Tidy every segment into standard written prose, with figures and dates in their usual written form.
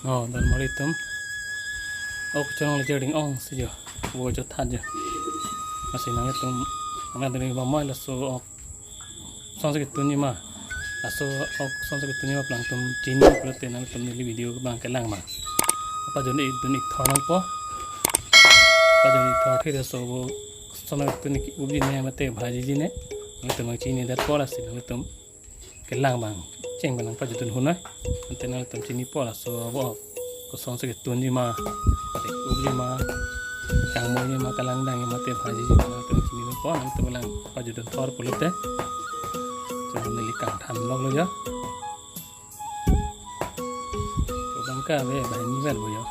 Oh, dan mari tum. Oh, chong le jering ong si jo. Wo jo than jo. Masih nang tum. Nang dari mama la so ok. Song sakit tu ni ma. Aso ok song sakit tu ni ma pelang tum cini pula tenang tum ni video bang kelang ma. Apa jo ni tu ni thorang po. Apa jo ni thor the so wo song sakit tu ni ubi ne mate bhaji ji ne. Nang tum cini dat po la si nang tum kelang bang. Ceng bang pa jo tu hunai. Nanti nang tum cini po la so wo ko song sakit tu ni ma. Pati ubi ma. Kang mo ni ma kalang dang mate bhaji ji nang tum cini po nang tum lang pa jo tu thor pula te. Jangan beli kang tham log lo ya. Coba ka be bahan ni ber bo ya.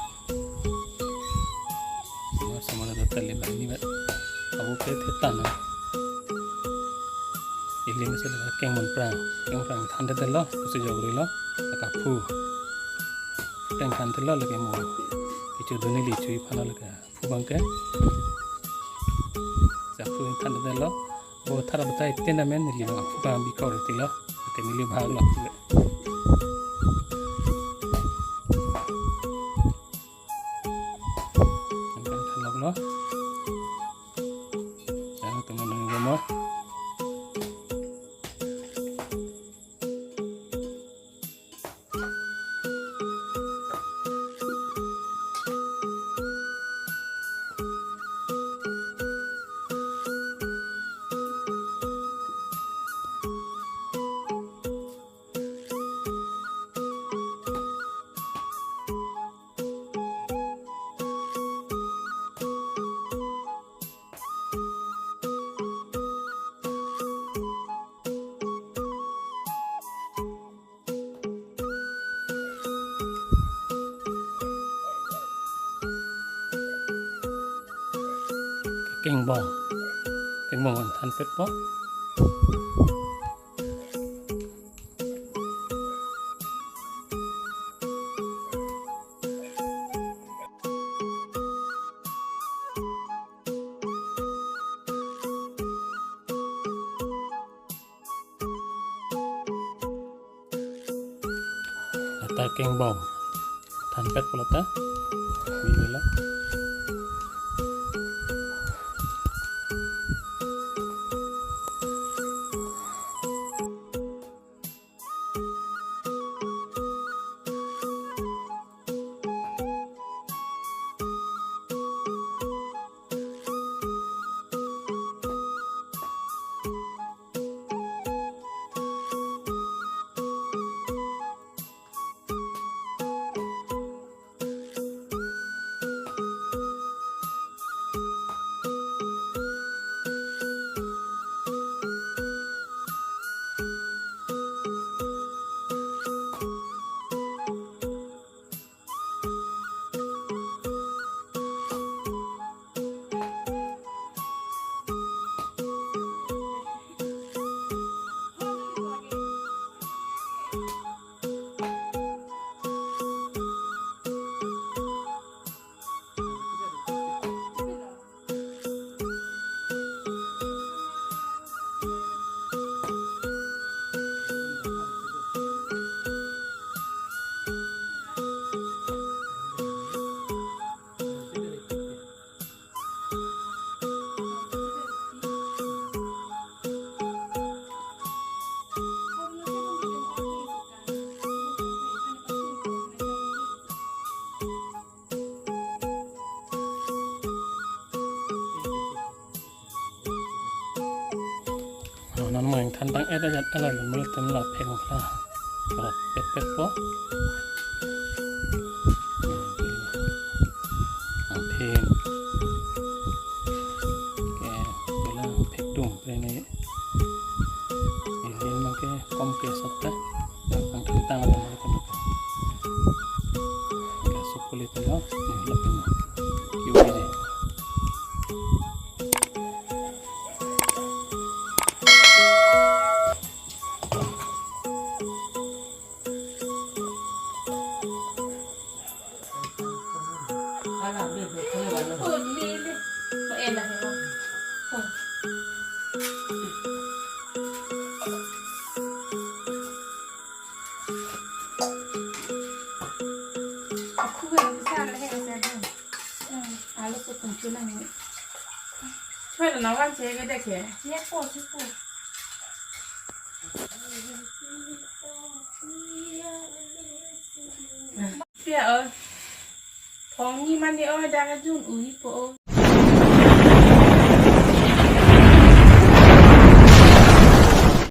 Sama ada tali bahan ni ber. Abu pe thetan na. Ili misalnya keng mon prang than de lo se jogri lo ka phu. Keng than de lo le ke mo. Kichu duni li chui phana le ka phu bang ke. Sa phu than de lo वो थारा बताए इतने ना मैंने लिया फुका भी कौर थी लो के मिली भाग लो लग लो jangan teman-teman rumah keng bong than pet po ta keng bong than pet pula ta bila non mang than bang ada jat ala mul tem la pheng la rot pet pet po ang pheng ke bela phek tung pre ne ilin mang ke kom ke sotta ang tang la ma tem ke sukuli te lo ni la pen ki wi de cùng chưa này chơi là nó ăn chế cái đây kìa chết cô Pia ơi phong như man đi ơi đang run ủi cô